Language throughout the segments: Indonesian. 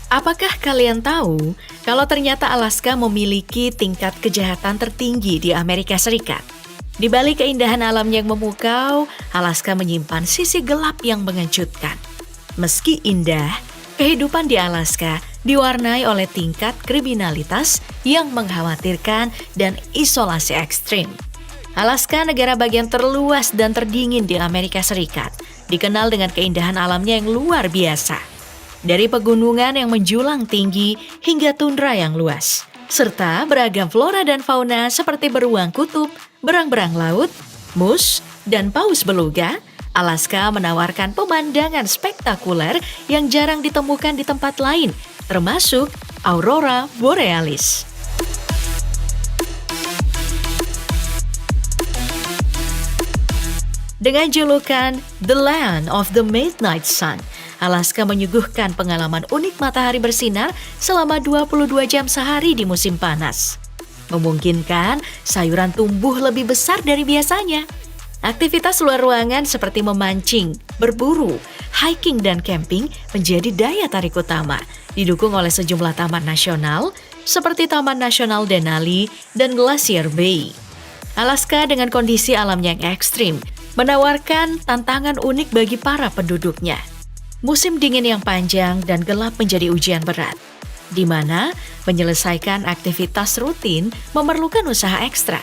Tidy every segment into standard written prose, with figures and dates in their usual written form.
Apakah kalian tahu kalau ternyata Alaska memiliki tingkat kejahatan tertinggi di Amerika Serikat? Di balik keindahan alam yang memukau, Alaska menyimpan sisi gelap yang mengejutkan. Meski indah, kehidupan di Alaska diwarnai oleh tingkat kriminalitas yang mengkhawatirkan dan isolasi ekstrim. Alaska, negara bagian terluas dan terdingin di Amerika Serikat, dikenal dengan keindahan alamnya yang luar biasa. Dari pegunungan yang menjulang tinggi hingga tundra yang luas, serta beragam flora dan fauna seperti beruang kutub, berang-berang laut, mus, dan paus beluga, Alaska menawarkan pemandangan spektakuler yang jarang ditemukan di tempat lain, termasuk aurora borealis. Dengan julukan The Land of the Midnight Sun, Alaska menyuguhkan pengalaman unik matahari bersinar selama 22 jam sehari di musim panas. Memungkinkan sayuran tumbuh lebih besar dari biasanya. Aktivitas luar ruangan seperti memancing, berburu, hiking, dan camping menjadi daya tarik utama, didukung oleh sejumlah taman nasional seperti Taman Nasional Denali dan Glacier Bay. Alaska dengan kondisi alam yang ekstrim menawarkan tantangan unik bagi para penduduknya. Musim dingin yang panjang dan gelap menjadi ujian berat, di mana menyelesaikan aktivitas rutin memerlukan usaha ekstra.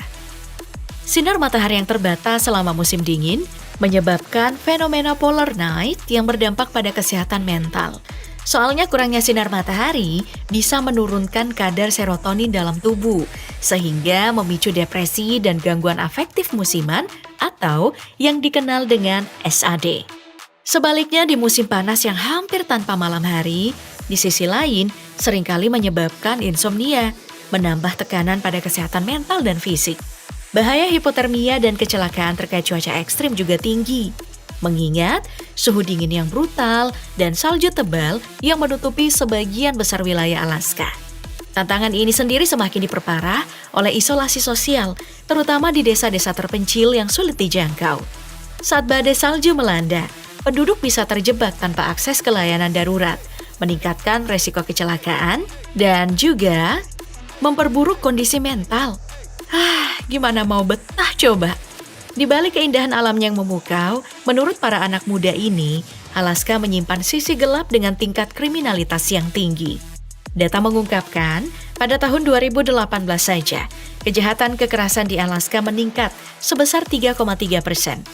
Sinar matahari yang terbatas selama musim dingin menyebabkan fenomena polar night yang berdampak pada kesehatan mental. Soalnya kurangnya sinar matahari bisa menurunkan kadar serotonin dalam tubuh, sehingga memicu depresi dan gangguan afektif musiman atau yang dikenal dengan SAD. Sebaliknya di musim panas yang hampir tanpa malam hari, di sisi lain seringkali menyebabkan insomnia, menambah tekanan pada kesehatan mental dan fisik. Bahaya hipotermia dan kecelakaan terkait cuaca ekstrim juga tinggi, mengingat suhu dingin yang brutal dan salju tebal yang menutupi sebagian besar wilayah Alaska. Tantangan ini sendiri semakin diperparah oleh isolasi sosial, terutama di desa-desa terpencil yang sulit dijangkau. Saat badai salju melanda, penduduk bisa terjebak tanpa akses ke layanan darurat, meningkatkan resiko kecelakaan, dan juga memperburuk kondisi mental. Gimana mau betah coba? Di balik keindahan alam yang memukau, menurut para anak muda ini, Alaska menyimpan sisi gelap dengan tingkat kriminalitas yang tinggi. Data mengungkapkan, pada tahun 2018 saja, kejahatan kekerasan di Alaska meningkat sebesar 3,3%.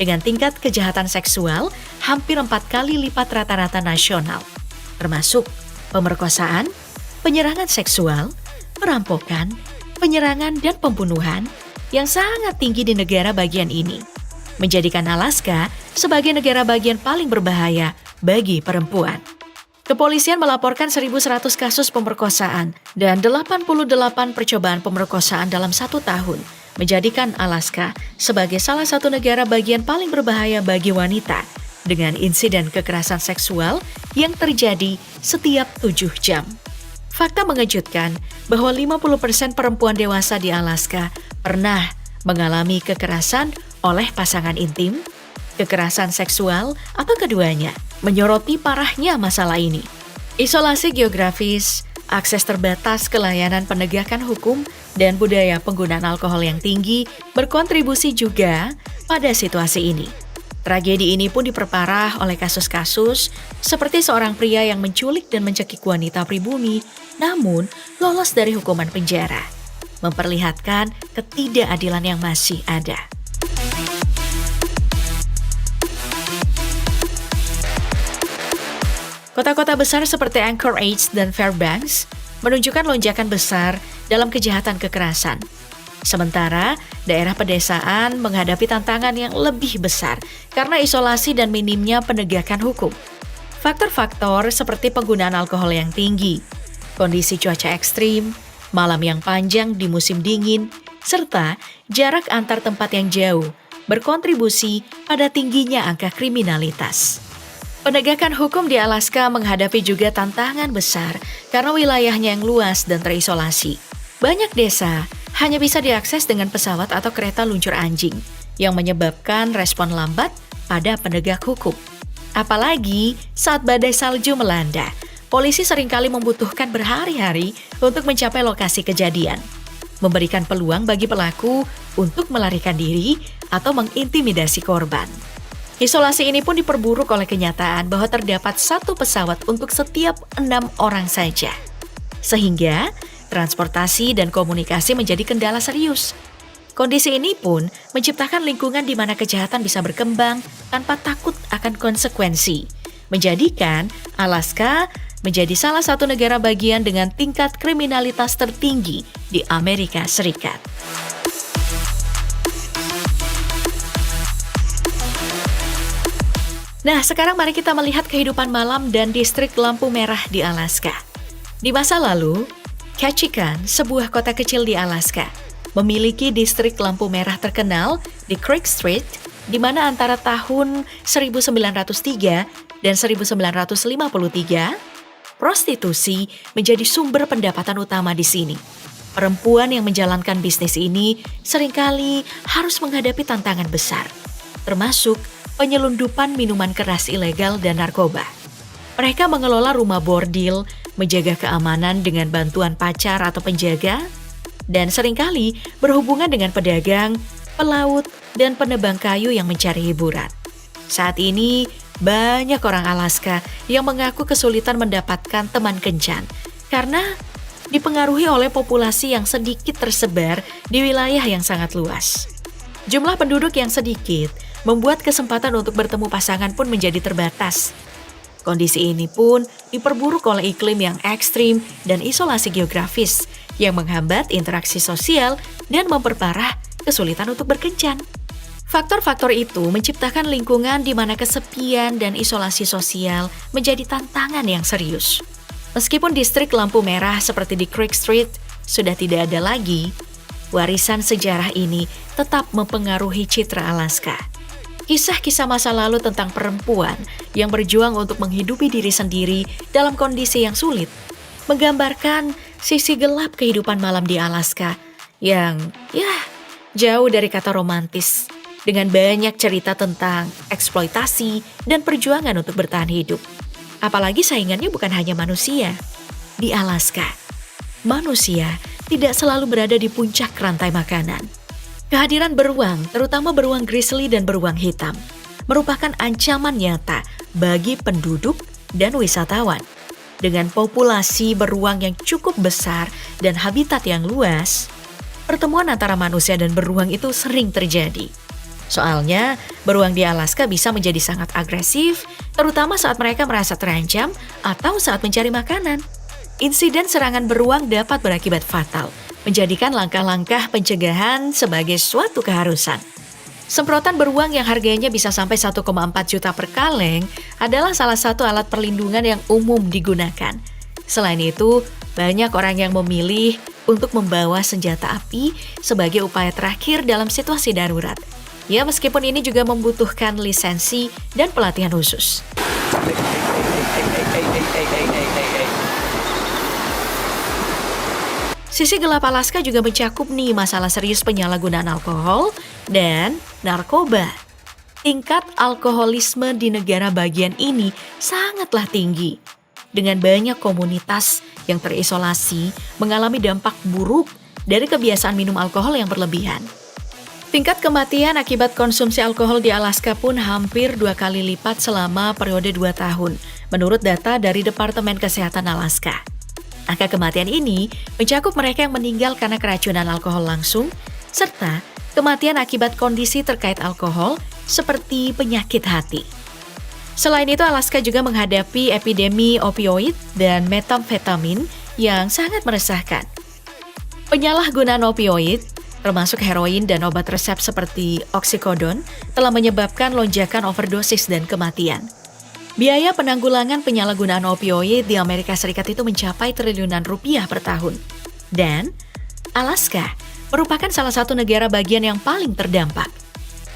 Dengan tingkat kejahatan seksual hampir 4 kali lipat rata-rata nasional, termasuk pemerkosaan, penyerangan seksual, perampokan, penyerangan dan pembunuhan yang sangat tinggi di negara bagian ini, menjadikan Alaska sebagai negara bagian paling berbahaya bagi perempuan. Kepolisian melaporkan 1.100 kasus pemerkosaan dan 88 percobaan pemerkosaan dalam 1 tahun, menjadikan Alaska sebagai salah satu negara bagian paling berbahaya bagi wanita dengan insiden kekerasan seksual yang terjadi setiap 7 jam. Fakta mengejutkan bahwa 50% perempuan dewasa di Alaska pernah mengalami kekerasan oleh pasangan intim, kekerasan seksual, atau keduanya, menyoroti parahnya masalah ini. Isolasi geografis, akses terbatas ke layanan penegakan hukum, dan budaya penggunaan alkohol yang tinggi berkontribusi juga pada situasi ini. Tragedi ini pun diperparah oleh kasus-kasus seperti seorang pria yang menculik dan mencekik wanita pribumi, namun lolos dari hukuman penjara, memperlihatkan ketidakadilan yang masih ada. Kota-kota besar seperti Anchorage dan Fairbanks menunjukkan lonjakan besar dalam kejahatan kekerasan. Sementara daerah pedesaan menghadapi tantangan yang lebih besar karena isolasi dan minimnya penegakan hukum. Faktor-faktor seperti penggunaan alkohol yang tinggi, kondisi cuaca ekstrim, malam yang panjang di musim dingin, serta jarak antar tempat yang jauh berkontribusi pada tingginya angka kriminalitas. Penegakan hukum di Alaska menghadapi juga tantangan besar karena wilayahnya yang luas dan terisolasi. Banyak desa hanya bisa diakses dengan pesawat atau kereta luncur anjing, yang menyebabkan respon lambat pada penegak hukum. Apalagi saat badai salju melanda, polisi seringkali membutuhkan berhari-hari untuk mencapai lokasi kejadian, memberikan peluang bagi pelaku untuk melarikan diri atau mengintimidasi korban. Isolasi ini pun diperburuk oleh kenyataan bahwa terdapat satu pesawat untuk setiap 6 orang saja. Sehingga transportasi dan komunikasi menjadi kendala serius. Kondisi ini pun menciptakan lingkungan di mana kejahatan bisa berkembang tanpa takut akan konsekuensi, menjadikan Alaska menjadi salah satu negara bagian dengan tingkat kriminalitas tertinggi di Amerika Serikat. Nah, sekarang mari kita melihat kehidupan malam dan distrik lampu merah di Alaska. Di masa lalu, Ketchikan, sebuah kota kecil di Alaska, memiliki distrik lampu merah terkenal di Creek Street, di mana antara tahun 1903 dan 1953, prostitusi menjadi sumber pendapatan utama di sini. Perempuan yang menjalankan bisnis ini seringkali harus menghadapi tantangan besar, termasuk penyelundupan minuman keras ilegal dan narkoba. Mereka mengelola rumah bordil, menjaga keamanan dengan bantuan pacar atau penjaga, dan seringkali berhubungan dengan pedagang, pelaut, dan penebang kayu yang mencari hiburan. Saat ini, banyak orang Alaska yang mengaku kesulitan mendapatkan teman kencan karena dipengaruhi oleh populasi yang sedikit tersebar di wilayah yang sangat luas. Jumlah penduduk yang sedikit membuat kesempatan untuk bertemu pasangan pun menjadi terbatas. Kondisi ini pun diperburuk oleh iklim yang ekstrim dan isolasi geografis yang menghambat interaksi sosial dan memperparah kesulitan untuk berkencan. Faktor-faktor itu menciptakan lingkungan di mana kesepian dan isolasi sosial menjadi tantangan yang serius. Meskipun distrik lampu merah seperti di Creek Street sudah tidak ada lagi, warisan sejarah ini tetap mempengaruhi citra Alaska. Kisah-kisah masa lalu tentang perempuan yang berjuang untuk menghidupi diri sendiri dalam kondisi yang sulit, menggambarkan sisi gelap kehidupan malam di Alaska yang jauh dari kata romantis, dengan banyak cerita tentang eksploitasi dan perjuangan untuk bertahan hidup. Apalagi saingannya bukan hanya manusia. Di Alaska, manusia tidak selalu berada di puncak rantai makanan. Kehadiran beruang, terutama beruang grizzly dan beruang hitam, merupakan ancaman nyata bagi penduduk dan wisatawan. Dengan populasi beruang yang cukup besar dan habitat yang luas, pertemuan antara manusia dan beruang itu sering terjadi. Soalnya, beruang di Alaska bisa menjadi sangat agresif, terutama saat mereka merasa terancam atau saat mencari makanan. Insiden serangan beruang dapat berakibat fatal, menjadikan langkah-langkah pencegahan sebagai suatu keharusan. Semprotan beruang yang harganya bisa sampai 1,4 juta per kaleng adalah salah satu alat perlindungan yang umum digunakan. Selain itu, banyak orang yang memilih untuk membawa senjata api sebagai upaya terakhir dalam situasi darurat. Ya, meskipun ini juga membutuhkan lisensi dan pelatihan khusus. Sisi gelap Alaska juga mencakup nih masalah serius penyalahgunaan alkohol dan narkoba. Tingkat alkoholisme di negara bagian ini sangatlah tinggi. Dengan banyak komunitas yang terisolasi mengalami dampak buruk dari kebiasaan minum alkohol yang berlebihan. Tingkat kematian akibat konsumsi alkohol di Alaska pun hampir 2 kali lipat selama periode 2 tahun, menurut data dari Departemen Kesehatan Alaska. Angka kematian ini mencakup mereka yang meninggal karena keracunan alkohol langsung, serta kematian akibat kondisi terkait alkohol seperti penyakit hati. Selain itu, Alaska juga menghadapi epidemi opioid dan metamfetamin yang sangat meresahkan. Penyalahgunaan opioid, termasuk heroin dan obat resep seperti oksikodon, telah menyebabkan lonjakan overdosis dan kematian. Biaya penanggulangan penyalahgunaan opioid di Amerika Serikat itu mencapai triliunan rupiah per tahun. Dan Alaska merupakan salah satu negara bagian yang paling terdampak.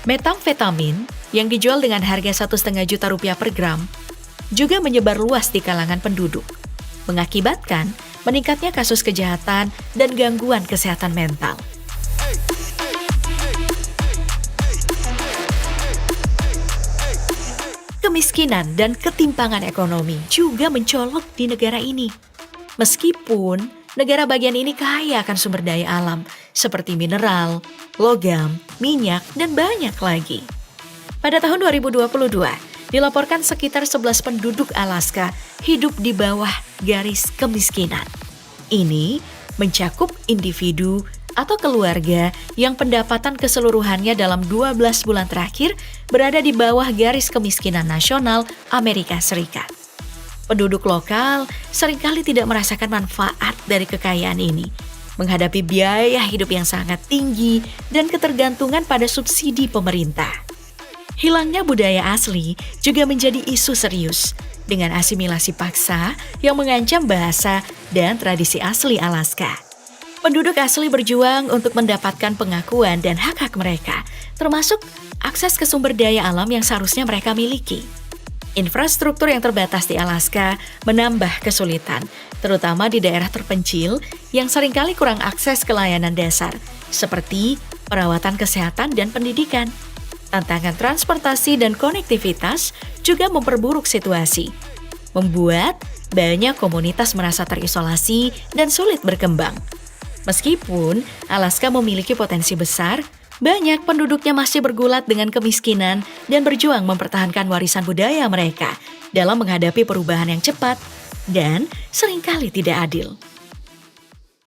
Metamfetamin yang dijual dengan harga 1,5 juta rupiah per gram juga menyebar luas di kalangan penduduk, mengakibatkan meningkatnya kasus kejahatan dan gangguan kesehatan mental. kemiskinan dan ketimpangan ekonomi juga mencolok di negara ini. Meskipun negara bagian ini kaya akan sumber daya alam seperti mineral, logam, minyak, dan banyak lagi. Pada tahun 2022, dilaporkan sekitar 11 penduduk Alaska hidup di bawah garis kemiskinan. Ini mencakup individu atau keluarga yang pendapatan keseluruhannya dalam 12 bulan terakhir berada di bawah garis kemiskinan nasional Amerika Serikat. Penduduk lokal seringkali tidak merasakan manfaat dari kekayaan ini, menghadapi biaya hidup yang sangat tinggi dan ketergantungan pada subsidi pemerintah. Hilangnya budaya asli juga menjadi isu serius, dengan asimilasi paksa yang mengancam bahasa dan tradisi asli Alaska. Penduduk asli berjuang untuk mendapatkan pengakuan dan hak-hak mereka, termasuk akses ke sumber daya alam yang seharusnya mereka miliki. Infrastruktur yang terbatas di Alaska menambah kesulitan, terutama di daerah terpencil yang seringkali kurang akses ke layanan dasar, seperti perawatan kesehatan dan pendidikan. Tantangan transportasi dan konektivitas juga memperburuk situasi, membuat banyak komunitas merasa terisolasi dan sulit berkembang. Meskipun Alaska memiliki potensi besar, banyak penduduknya masih bergulat dengan kemiskinan dan berjuang mempertahankan warisan budaya mereka dalam menghadapi perubahan yang cepat dan seringkali tidak adil.